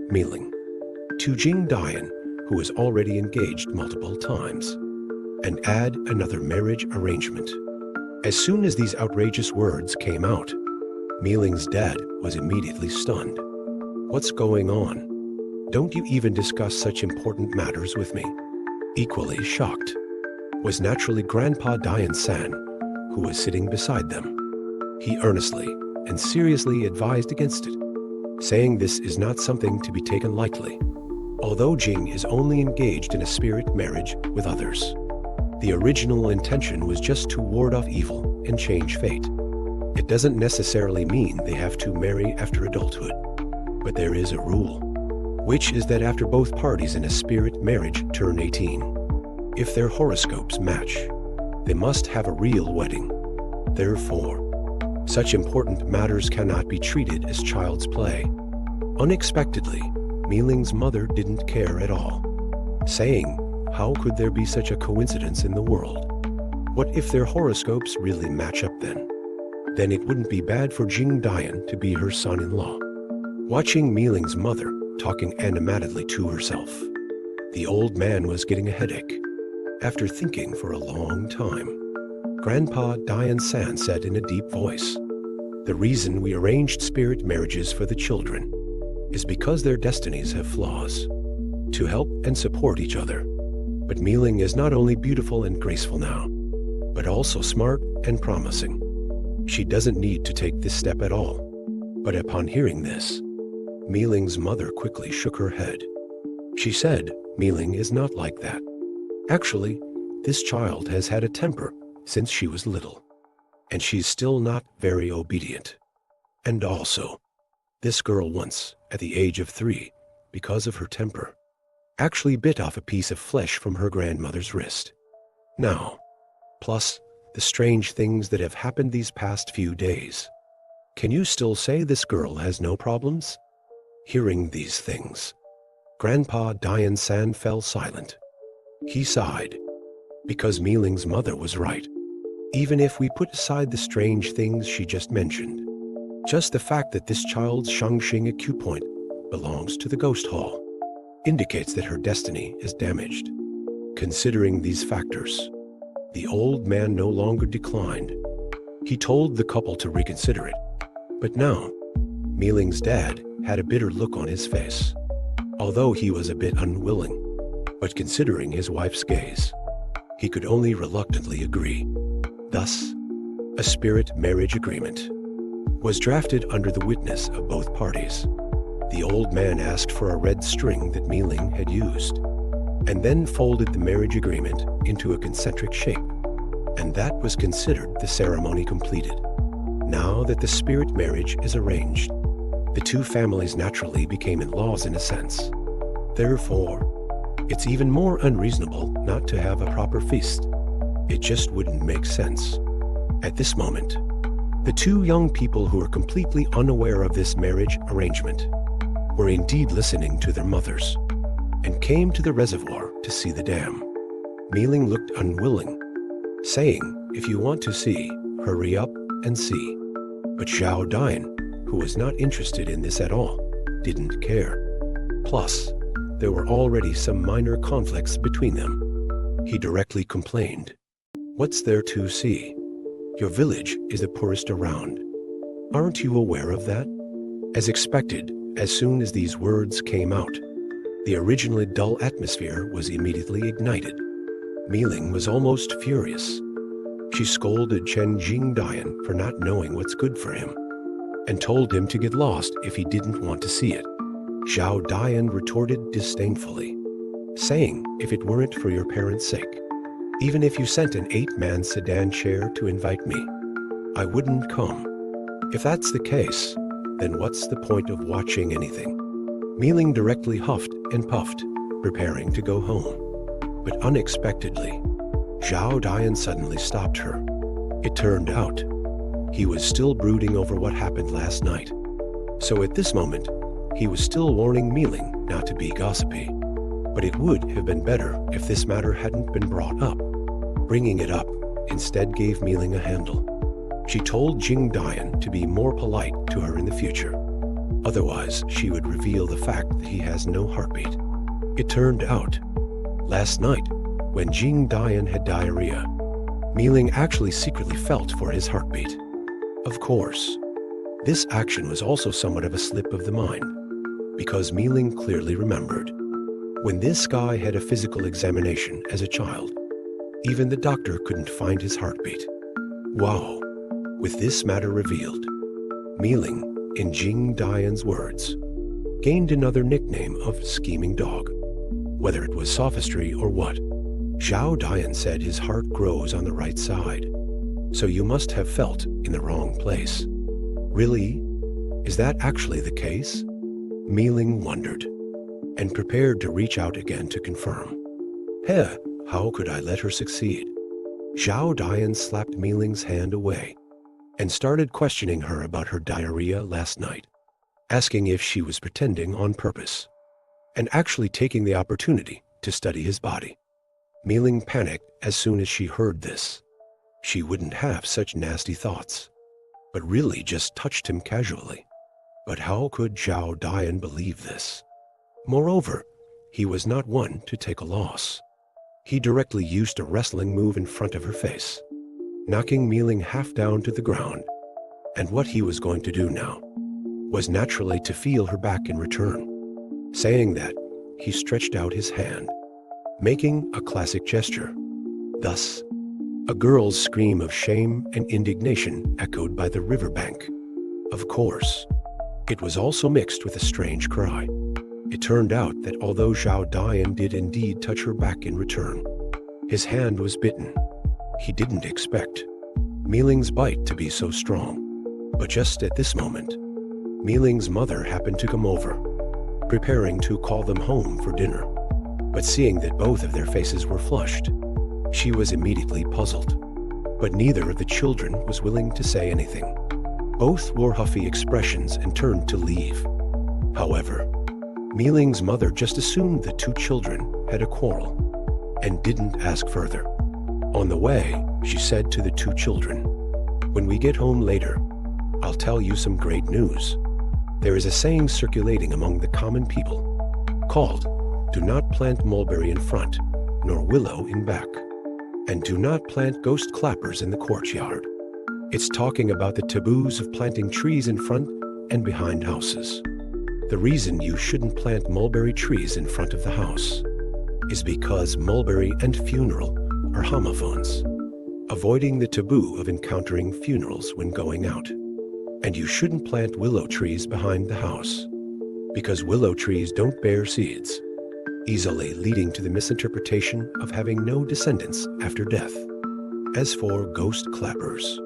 Mi-Ling, to Jing Dian, who was already engaged multiple times, and add another marriage arrangement. As soon as these outrageous words came out, Mi-Ling's dad was immediately stunned. What's going on? Don't you even discuss such important matters with me? Equally shocked was naturally Grandpa Dian-san, who was sitting beside them. He earnestly and seriously advised against it, saying this is not something to be taken lightly. Although Jing is only engaged in a spirit marriage with others, the original intention was just to ward off evil and change fate. It doesn't necessarily mean they have to marry after adulthood, but there is a rule, which is that after both parties in a spirit marriage turn 18, if their horoscopes match, they must have a real wedding. Therefore, such important matters cannot be treated as child's play. Unexpectedly, Mi-Ling's mother didn't care at all, saying, how could there be such a coincidence in the world? What if their horoscopes really match up then? Then it wouldn't be bad for Jing Dian to be her son-in-law. Watching Mi-Ling's mother talking animatedly to herself, the old man was getting a headache. After thinking for a long time, Grandpa Dian-san said in a deep voice, the reason we arranged spirit marriages for the children is because their destinies have flaws, to help and support each other. But Mi-Ling is not only beautiful and graceful now, but also smart and promising. She doesn't need to take this step at all. But upon hearing this, Mi-Ling's mother quickly shook her head. She said, Mi-Ling is not like that. Actually, this child has had a temper since she was little, and she's still not very obedient. And also, this girl once, at the age of 3, because of her temper, actually bit off a piece of flesh from her grandmother's wrist. Now, plus the strange things that have happened these past few days, can you still say this girl has no problems? Hearing these things, Grandpa Dian-san fell silent. He sighed, because Mi-Ling's mother was right. Even if we put aside the strange things she just mentioned, just the fact that this child's Shangxing acupoint belongs to the ghost hall indicates that her destiny is damaged. Considering these factors, the old man no longer declined. He told the couple to reconsider it. But now, Mi-Ling's dad had a bitter look on his face, although he was a bit unwilling. But considering his wife's gaze, he could only reluctantly agree. Thus, a spirit marriage agreement was drafted under the witness of both parties. The old man asked for a red string that Mi-Ling had used, and then folded the marriage agreement into a concentric shape, and that was considered the ceremony completed. Now that the spirit marriage is arranged, the two families naturally became in-laws in a sense. Therefore, it's even more unreasonable not to have a proper feast. It just wouldn't make sense. At this moment, the two young people who were completely unaware of this marriage arrangement were indeed listening to their mothers and came to the reservoir to see the dam. Mi-Ling looked unwilling, saying, if you want to see, hurry up and see. But Zhao Dian, who was not interested in this at all, didn't care. Plus, there were already some minor conflicts between them. He directly complained, what's there to see? Your village is the poorest around. Aren't you aware of that? As expected, as soon as these words came out, the originally dull atmosphere was immediately ignited. Mi-Ling was almost furious. She scolded Chen Jingdian for not knowing what's good for him, and told him to get lost if he didn't want to see it. Zhao Dian retorted disdainfully, saying, if it weren't for your parents' sake, even if you sent an 8-man sedan chair to invite me, I wouldn't come. If that's the case, then what's the point of watching anything? Mi-Ling directly huffed and puffed, preparing to go home. But unexpectedly, Zhao Dian suddenly stopped her. It turned out, he was still brooding over what happened last night. So at this moment, he was still warning Mi-Ling not to be gossipy. But it would have been better if this matter hadn't been brought up. Bringing it up instead gave Mi-Ling a handle. She told Jing Dian to be more polite to her in the future. Otherwise, she would reveal the fact that he has no heartbeat. It turned out, last night, when Jing Dian had diarrhea, Mi-Ling actually secretly felt for his heartbeat. Of course, this action was also somewhat of a slip of the mind, because Mi-Ling clearly remembered. When this guy had a physical examination as a child, even the doctor couldn't find his heartbeat. Wow! With this matter revealed, Mi-Ling, in Jing Dian's words, gained another nickname of Scheming Dog. Whether it was sophistry or what, Zhao Dian said his heart grows on the right side. So you must have felt in the wrong place. Really? Is that actually the case? Mi-Ling wondered, and prepared to reach out again to confirm. How could I let her succeed? Zhao Dian slapped Mi-Ling's hand away and started questioning her about her diarrhea last night, asking if she was pretending on purpose, and actually taking the opportunity to study his body. Mi-Ling panicked as soon as she heard this. She wouldn't have such nasty thoughts, but really just touched him casually. But how could Zhao Dian believe this? Moreover, he was not one to take a loss. He directly used a wrestling move in front of her face, knocking Mi-Ling half down to the ground. And what he was going to do now was naturally to feel her back in return. Saying that, he stretched out his hand, making a classic gesture. Thus, a girl's scream of shame and indignation echoed by the riverbank. Of course, it was also mixed with a strange cry. It turned out that although Zhao Dian did indeed touch her back in return, his hand was bitten. He didn't expect Mi-Ling's bite to be so strong. But just at this moment, Mi-Ling's mother happened to come over, preparing to call them home for dinner. But seeing that both of their faces were flushed, she was immediately puzzled. But neither of the children was willing to say anything. Both wore huffy expressions and turned to leave. However, Mi-Ling's mother just assumed the two children had a quarrel and didn't ask further. On the way, she said to the two children, "When we get home later, I'll tell you some great news. There is a saying circulating among the common people called, 'Do not plant mulberry in front, nor willow in back, and do not plant ghost clappers in the courtyard.' It's talking about the taboos of planting trees in front and behind houses. The reason you shouldn't plant mulberry trees in front of the house is because mulberry and funeral are homophones, avoiding the taboo of encountering funerals when going out. And you shouldn't plant willow trees behind the house, because willow trees don't bear seeds, easily leading to the misinterpretation of having no descendants after death. As for ghost clappers,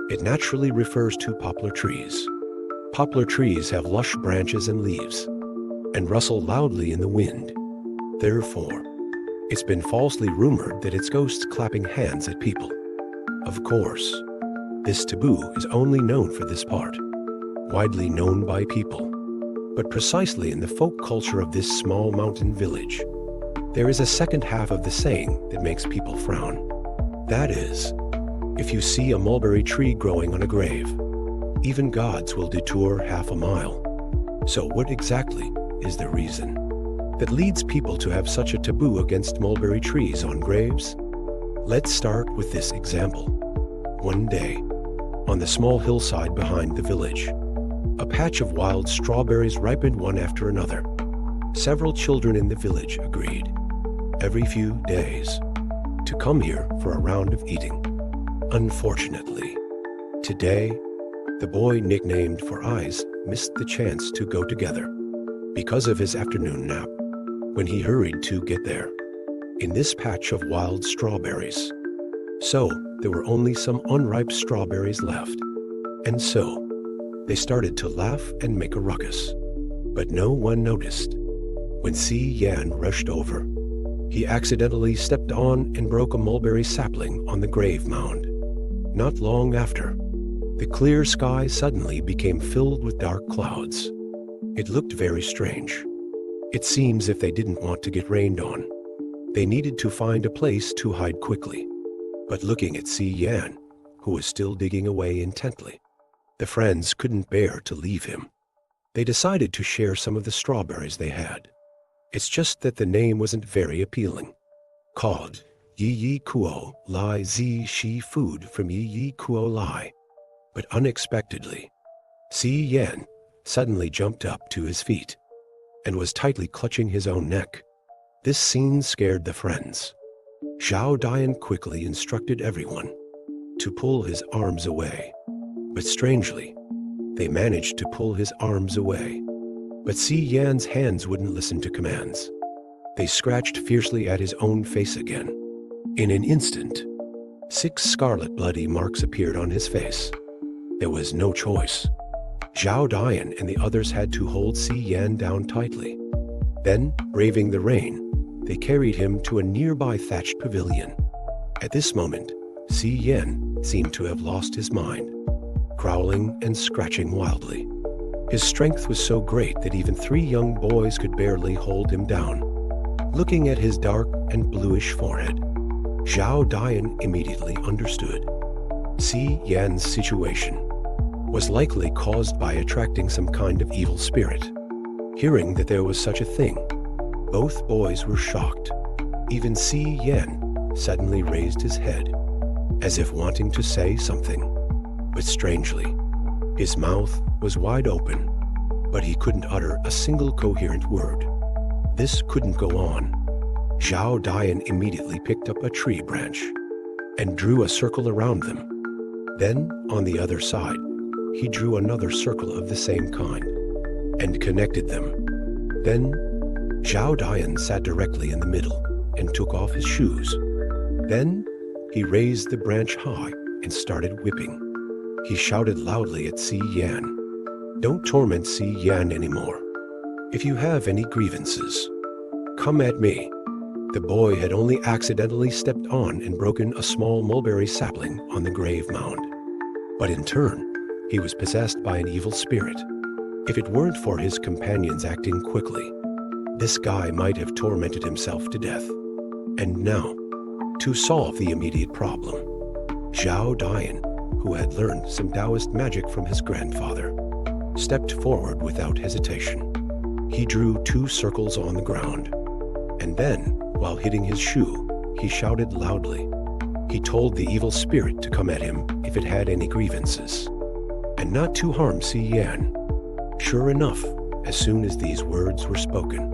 it naturally refers to poplar trees. Poplar trees have lush branches and leaves, and rustle loudly in the wind. Therefore, it's been falsely rumored that it's ghosts clapping hands at people. Of course, this taboo is only known for this part, widely known by people. But precisely in the folk culture of this small mountain village, there is a second half of the saying that makes people frown. That is, if you see a mulberry tree growing on a grave, even gods will detour half a mile. So what exactly is the reason that leads people to have such a taboo against mulberry trees on graves? Let's start with this example. One day, on the small hillside behind the village, a patch of wild strawberries ripened one after another. Several children in the village agreed, every few days, to come here for a round of eating. Unfortunately, today, the boy nicknamed for Eyes missed the chance to go together because of his afternoon nap when he hurried to get there, in this patch of wild strawberries. So there were only some unripe strawberries left, and so they started to laugh and make a ruckus. But no one noticed. When Si-Yan rushed over, he accidentally stepped on and broke a mulberry sapling on the grave mound. Not long after, the clear sky suddenly became filled with dark clouds. It looked very strange. It seems if they didn't want to get rained on, they needed to find a place to hide quickly. But looking at Si-Yan, who was still digging away intently, the friends couldn't bear to leave him. They decided to share some of the strawberries they had. It's just that the name wasn't very appealing. Called Yi Yi Kuo Lai Zi Shi food from Yi Yi Kuo Lai. But unexpectedly, Si Yan suddenly jumped up to his feet and was tightly clutching his own neck. This scene scared the friends. Zhao Dian quickly instructed everyone to pull his arms away. But strangely, they managed to pull his arms away. But Si Yan's hands wouldn't listen to commands. They scratched fiercely at his own face again. In an instant, 6 scarlet bloody marks appeared on his face. There was no choice. Zhao Dian and the others had to hold Si Yan down tightly. Then, braving the rain, they carried him to a nearby thatched pavilion. At this moment, Si Yan seemed to have lost his mind, growling and scratching wildly. His strength was so great that even 3 young boys could barely hold him down. Looking at his dark and bluish forehead, Zhao Dian immediately understood. Si Yan's situation was likely caused by attracting some kind of evil spirit. Hearing that there was such a thing, both boys were shocked. Even Si Yan suddenly raised his head, as if wanting to say something. But strangely, his mouth was wide open, but he couldn't utter a single coherent word. This couldn't go on. Zhao Dian immediately picked up a tree branch and drew a circle around them. Then, on the other side, he drew another circle of the same kind and connected them. Then, Zhao Dian sat directly in the middle and took off his shoes. Then, he raised the branch high and started whipping. He shouted loudly at Si Yan, "Don't torment Si Yan anymore. If you have any grievances, come at me." The boy had only accidentally stepped on and broken a small mulberry sapling on the grave mound. But in turn, he was possessed by an evil spirit. If it weren't for his companions acting quickly, this guy might have tormented himself to death. And now, to solve the immediate problem, Zhao Dian, who had learned some Taoist magic from his grandfather, stepped forward without hesitation. He drew 2 circles on the ground, and then, while hitting his shoe, he shouted loudly. He told the evil spirit to come at him if it had any grievances, and not to harm Si Yan. Sure enough, as soon as these words were spoken,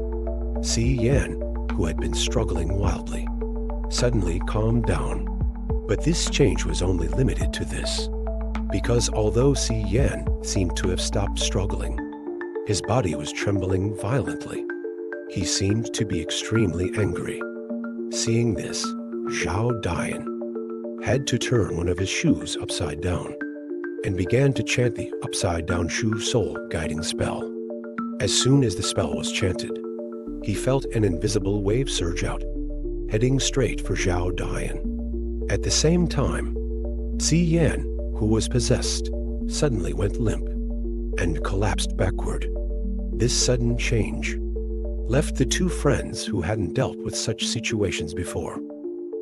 Si Yan, who had been struggling wildly, suddenly calmed down. But this change was only limited to this, because although Si Yan seemed to have stopped struggling, his body was trembling violently. He seemed to be extremely angry. Seeing this, Zhao Dian had to turn one of his shoes upside down and began to chant the upside-down shoe sole guiding spell. As soon as the spell was chanted, he felt an invisible wave surge out, heading straight for Zhao Dian. At the same time, Si Yan, who was possessed, suddenly went limp and collapsed backward. This sudden change left the 2 friends who hadn't dealt with such situations before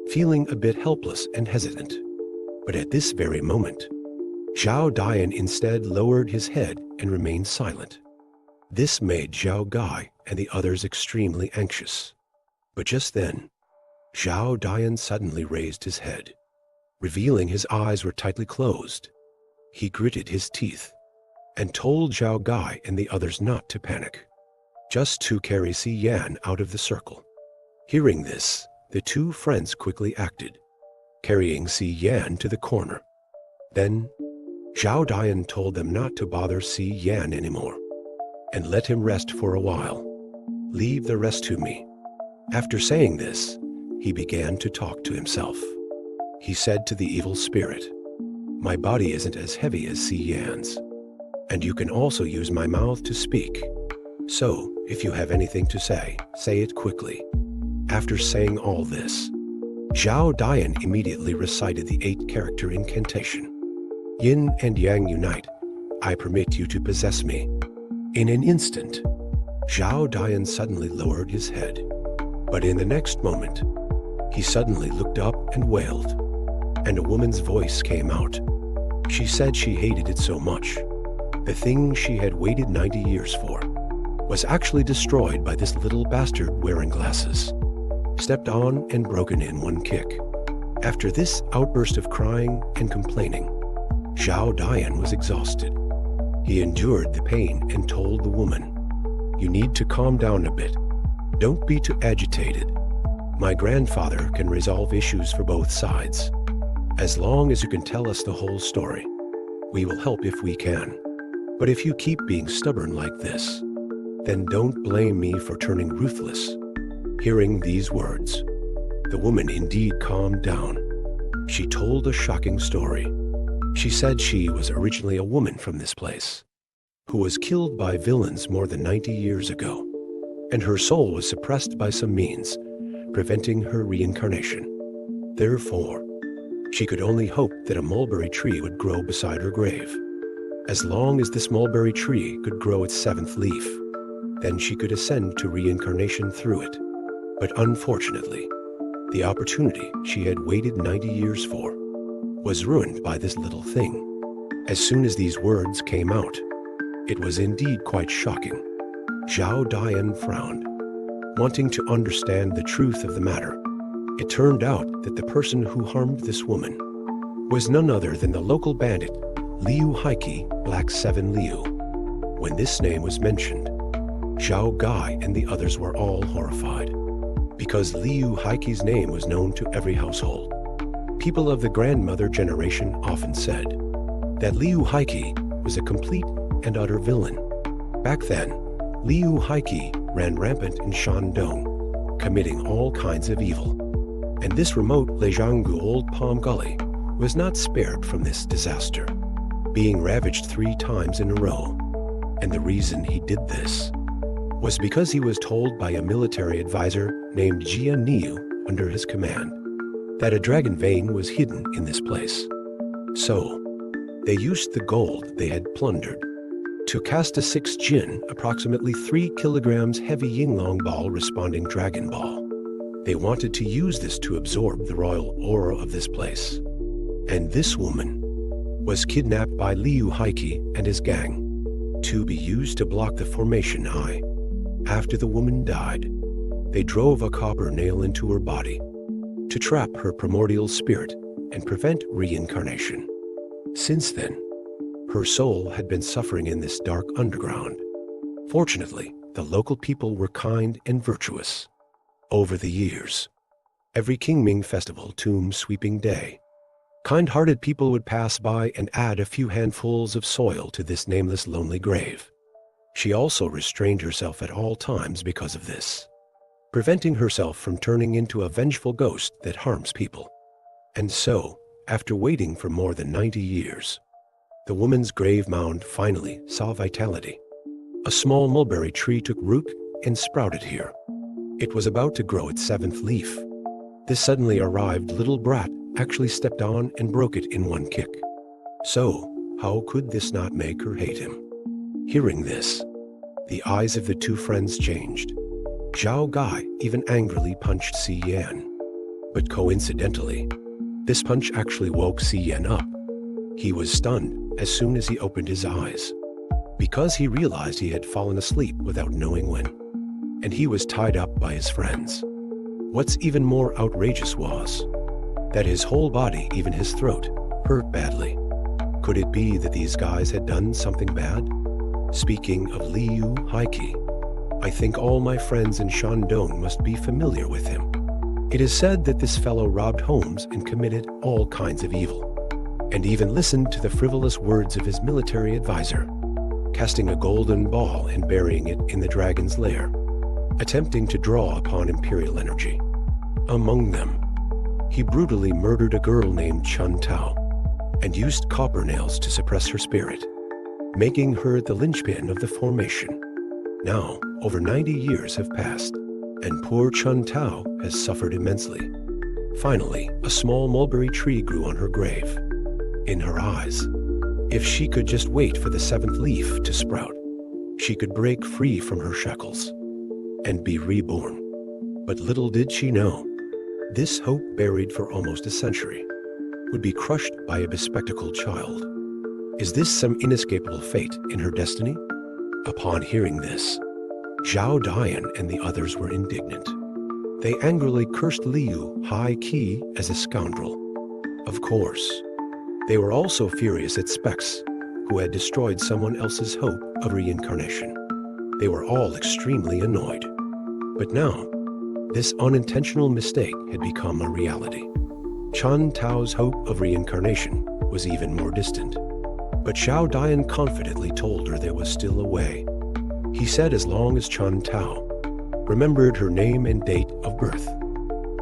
feeling a bit helpless and hesitant. But at this very moment, Zhao Dian instead lowered his head and remained silent. This made Zhao Gai and the others extremely anxious. But just then, Zhao Dian suddenly raised his head, revealing his eyes were tightly closed. He gritted his teeth and told Zhao Gai and the others not to panic, just to carry Si Yan out of the circle. Hearing this, the 2 friends quickly acted, carrying Si Yan to the corner. Then, Zhao Dian told them not to bother Si Yan anymore and let him rest for a while. "Leave the rest to me." After saying this, he began to talk to himself. He said to the evil spirit, "My body isn't as heavy as Si Yan's, and you can also use my mouth to speak. So, if you have anything to say it quickly." After saying all this, Zhao Dian immediately recited the 8-character incantation. "Yin and Yang unite. I permit you to possess me." In an instant, Zhao Dian suddenly lowered his head. But in the next moment, he suddenly looked up and wailed, and a woman's voice came out. She said she hated it so much The thing she had waited 90 years for was actually destroyed by this little bastard wearing glasses, stepped on and broken in one kick. After this outburst of crying and complaining, Zhao Dian was exhausted. He endured the pain and told the woman, "You need to calm down a bit. Don't be too agitated. My grandfather can resolve issues for both sides. As long as you can tell us the whole story, we will help if we can. But if you keep being stubborn like this, then don't blame me for turning ruthless." Hearing these words, the woman indeed calmed down. She told a shocking story. She said she was originally a woman from this place, who was killed by villains more than 90 years ago, and her soul was suppressed by some means, preventing her reincarnation. Therefore, she could only hope that a mulberry tree would grow beside her grave. As long as this mulberry tree could grow its seventh leaf, then she could ascend to reincarnation through it. But unfortunately, the opportunity she had waited 90 years for was ruined by this little thing. As soon as these words came out, it was indeed quite shocking. Zhao Dian frowned, wanting to understand the truth of the matter. It turned out that the person who harmed this woman was none other than the local bandit, Liu Haiki, Black 7 Liu. When this name was mentioned, Zhao Gai and the others were all horrified, because Liu Haiki's name was known to every household. People of the grandmother generation often said that Liu Haiki was a complete and utter villain. Back then, Liu Haiki ran rampant in Shandong, committing all kinds of evil. And this remote Lejianggu Old Palm Gully was not spared from this disaster, being ravaged 3 times in a row. And the reason he did this was because he was told by a military advisor named Jia Niu under his command that a dragon vein was hidden in this place. So, they used the gold they had plundered to cast a 6 jin, approximately 3 kilograms heavy Yin-Yang ball responding dragon ball. They wanted to use this to absorb the royal aura of this place. And this woman was kidnapped by Liu Haiki and his gang to be used to block the formation eye. After the woman died, they drove a copper nail into her body to trap her primordial spirit and prevent reincarnation. Since then, her soul had been suffering in this dark underground. Fortunately, the local people were kind and virtuous. Over the years, every Qingming festival tomb sweeping day, kind-hearted people would pass by and add a few handfuls of soil to this nameless lonely grave. She also restrained herself at all times because of this, preventing herself from turning into a vengeful ghost that harms people. And so, after waiting for more than 90 years, the woman's grave mound finally saw vitality. A small mulberry tree took root and sprouted here. It was about to grow its 7th leaf. This suddenly arrived little brat actually stepped on and broke it in one kick. So, how could this not make her hate him? Hearing this, the eyes of the 2 friends changed. Zhao Gai even angrily punched Si Yan. But coincidentally, this punch actually woke Si Yan up. He was stunned as soon as he opened his eyes, because he realized he had fallen asleep without knowing when, and he was tied up by his friends. What's even more outrageous was that his whole body, even his throat, hurt badly. Could it be that these guys had done something bad? Speaking of Liu Haiki, I think all my friends in Shandong must be familiar with him. It is said that this fellow robbed homes and committed all kinds of evil, and even listened to the frivolous words of his military advisor, casting a golden ball and burying it in the dragon's lair, attempting to draw upon imperial energy. Among them, he brutally murdered a girl named Chun Tao and used copper nails to suppress her spirit, making her the linchpin of the formation. Now, over 90 years have passed, and poor Chun Tao has suffered immensely. Finally, a small mulberry tree grew on her grave. In her eyes, if she could just wait for the 7th leaf to sprout, she could break free from her shackles and be reborn. But little did she know, this hope buried for almost a century would be crushed by a bespectacled child. Is this some inescapable fate in her destiny? Upon hearing this, Zhao Dian and the others were indignant. They angrily cursed Liu High Qi as a scoundrel. Of course, they were also furious at Specs, who had destroyed someone else's hope of reincarnation. They were all extremely annoyed. But now, this unintentional mistake had become a reality. Chun Tao's hope of reincarnation was even more distant. But Zhao Dian confidently told her there was still a way. He said as long as Chun Tao remembered her name and date of birth,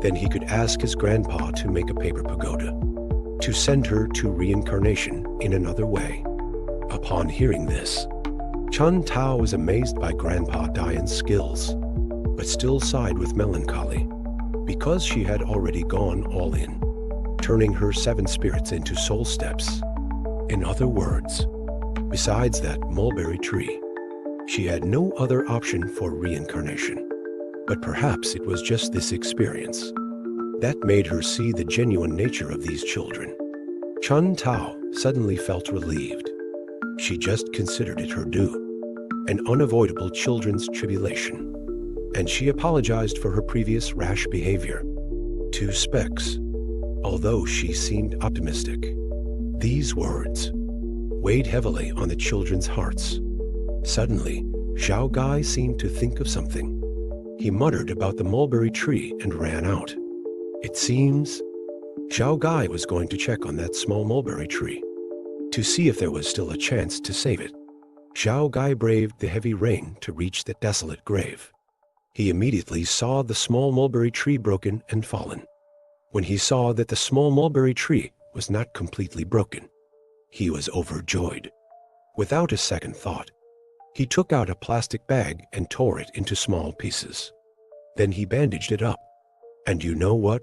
then he could ask his grandpa to make a paper pagoda, to send her to reincarnation in another way. Upon hearing this, Chun Tao was amazed by Grandpa Dian's skills, but still sighed with melancholy, because she had already gone all in, turning her 7 spirits into soul steps. In other words, besides that mulberry tree, she had no other option for reincarnation. But perhaps it was just this experience that made her see the genuine nature of these children. Chun Tao suddenly felt relieved. She just considered it her due, an unavoidable children's tribulation, and she apologized for her previous rash behavior to Specs, although she seemed optimistic. These words weighed heavily on the children's hearts. Suddenly, Zhao Gai seemed to think of something. He muttered about the mulberry tree and ran out. It seems Zhao Gai was going to check on that small mulberry tree to see if there was still a chance to save it. Zhao Gai braved the heavy rain to reach the desolate grave. He immediately saw the small mulberry tree broken and fallen. When he saw that the small mulberry tree was not completely broken, he was overjoyed. Without a second thought, he took out a plastic bag and tore it into small pieces. Then he bandaged it up. And you know what?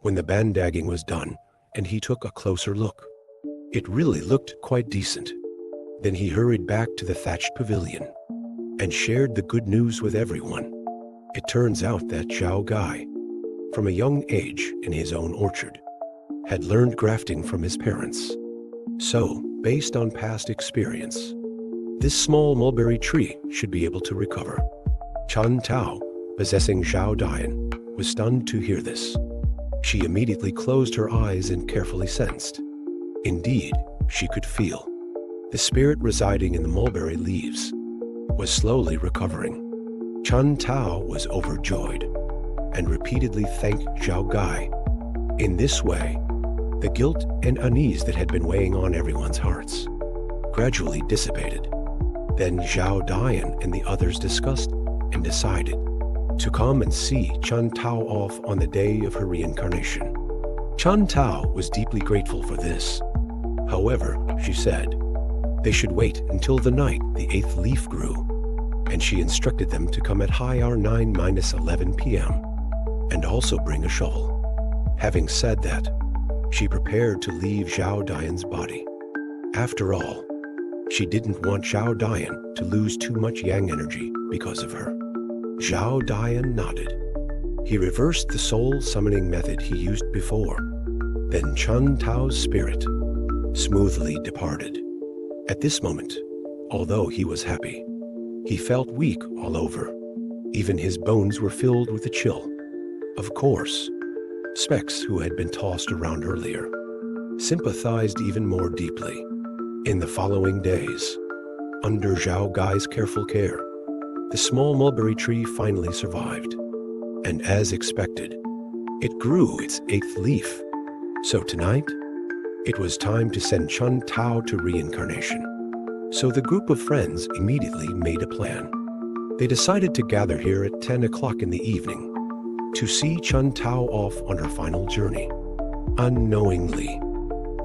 When the bandaging was done and he took a closer look, it really looked quite decent. Then he hurried back to the thatched pavilion and shared the good news with everyone. It turns out that Zhao Gai, from a young age in his own orchard, had learned grafting from his parents. So, based on past experience, this small mulberry tree should be able to recover. Chun Tao, possessing Zhao Dian, was stunned to hear this. She immediately closed her eyes and carefully sensed. Indeed, she could feel the spirit residing in the mulberry leaves was slowly recovering. Chun Tao was overjoyed and repeatedly thanked Zhao Gai. In this way, the guilt and unease that had been weighing on everyone's hearts gradually dissipated. Then Zhao Dian and the others discussed and decided to come and see Chun Tao off on the day of her reincarnation. Chun Tao was deeply grateful for this. However, she said, they should wait until the night the 8th leaf grew, and she instructed them to come at high hour 9-11 p.m. and also bring a shovel. Having said that, she prepared to leave Zhao Dian's body. After all, she didn't want Zhao Dian to lose too much yang energy because of her. Zhao Dian nodded. He reversed the soul summoning method he used before. Then Chun Tao's spirit smoothly departed. At this moment, although he was happy, he felt weak all over. Even his bones were filled with a chill. Of course, Specs, who had been tossed around earlier, sympathized even more deeply. In the following days, under Zhao Gai's careful care, the small mulberry tree finally survived. And as expected, it grew its 8th leaf. So tonight, it was time to send Chun Tao to reincarnation. So the group of friends immediately made a plan. They decided to gather here at 10 o'clock in the evening to see Chun Tao off on her final journey. Unknowingly,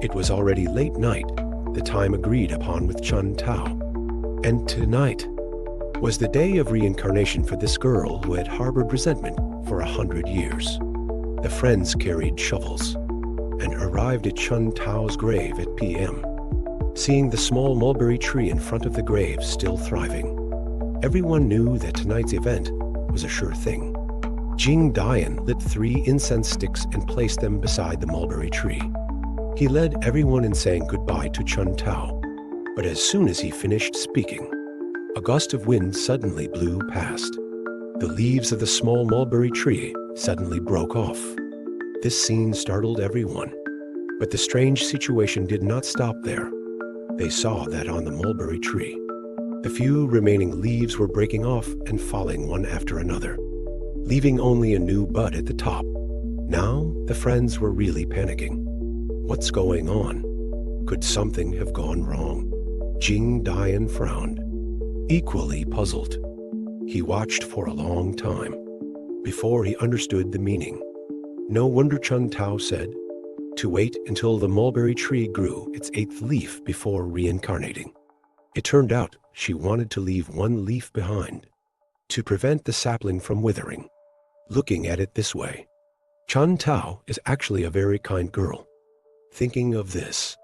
it was already late night, the time agreed upon with Chun Tao. And tonight was the day of reincarnation for this girl who had harbored resentment for 100 years. The friends carried shovels and arrived at Chun Tao's grave at p.m. Seeing the small mulberry tree in front of the grave still thriving, everyone knew that tonight's event was a sure thing. Jing Dian lit 3 incense sticks and placed them beside the mulberry tree. He led everyone in saying goodbye to Chun Tao But as soon as he finished speaking, a gust of wind suddenly blew past. The leaves of the small mulberry tree suddenly broke off. This scene startled everyone. But the strange situation did not stop there. They saw that on the mulberry tree, the few remaining leaves were breaking off and falling one after another, leaving only a new bud at the top. Now the friends were really panicking. What's going on? Could something have gone wrong? Jing Dian frowned, equally puzzled. He watched for a long time before he understood the meaning. No wonder Chun Tao said to wait until the mulberry tree grew its 8th leaf before reincarnating. It turned out she wanted to leave one leaf behind to prevent the sapling from withering. Looking at it this way, Chun Tao is actually a very kind girl. Thinking of this,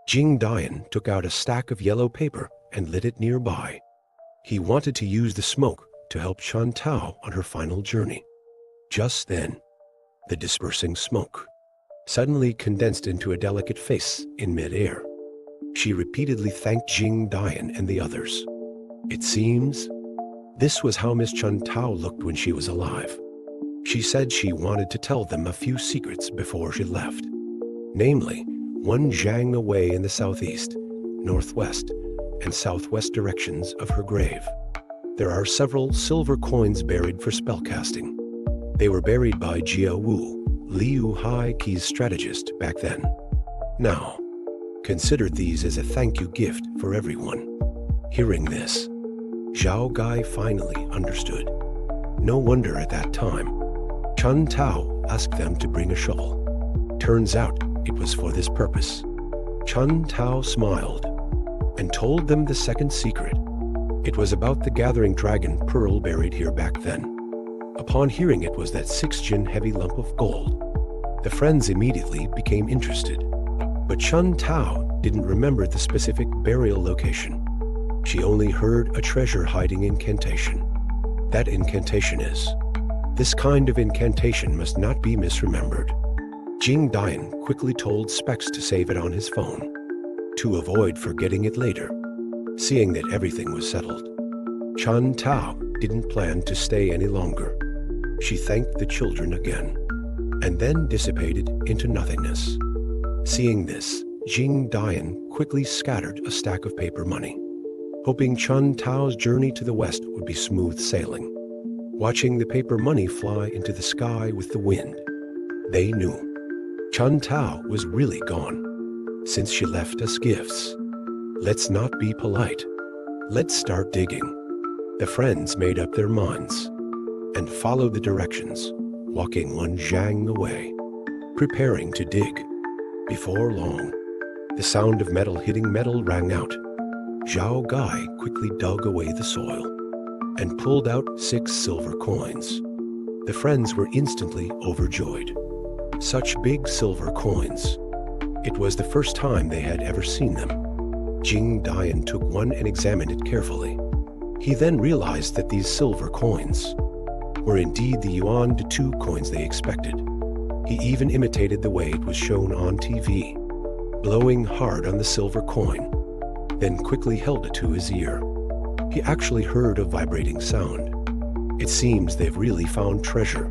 Jing Dian took out a stack of yellow paper and lit it nearby. He wanted to use the smoke to help Chun Tao on her final journey. Just then, the dispersing smoke suddenly condensed into a delicate face in mid-air. She repeatedly thanked Jing Dian and the others. It seems this was how Miss Chun Tao looked when she was alive. She said she wanted to tell them a few secrets before she left. Namely, one zhang away in the southeast, northwest, and southwest directions of her grave, there are several silver coins buried for spellcasting. They were buried by Jia Wu, Liu Hai Qi's strategist back then. Now, consider these as a thank you gift for everyone. Hearing this, Zhao Gai finally understood. No wonder at that time, Chun Tao asked them to bring a shovel. Turns out it was for this purpose. Chun Tao smiled and told them the second secret. It was about the gathering dragon pearl buried here back then. Upon hearing it was that 6-jin heavy lump of gold, the friends immediately became interested. But Chun Tao didn't remember the specific burial location. She only heard a treasure hiding incantation. That incantation is, this kind of incantation must not be misremembered. Jing Dian quickly told Specs to save it on his phone, to avoid forgetting it later. Seeing that everything was settled, Chun Tao didn't plan to stay any longer. She thanked the children again, and then dissipated into nothingness. Seeing this, Jing Dian quickly scattered a stack of paper money, hoping Chun Tao's journey to the west would be smooth sailing. Watching the paper money fly into the sky with the wind, they knew Chun Tao was really gone, since she left us gifts. Let's not be polite. Let's start digging. The friends made up their minds and followed the directions, walking one zhang away, preparing to dig. Before long, the sound of metal hitting metal rang out. Zhao Gai quickly dug away the soil and pulled out 6 silver coins. The friends were instantly overjoyed. Such big silver coins. It was the first time they had ever seen them. Jing Dian took one and examined it carefully. He then realized that these silver coins were indeed the yuan de 2 coins they expected. He even imitated the way it was shown on TV, blowing hard on the silver coin, then quickly held it to his ear. He actually heard a vibrating sound. It seems they've really found treasure.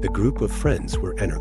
The group of friends were energized.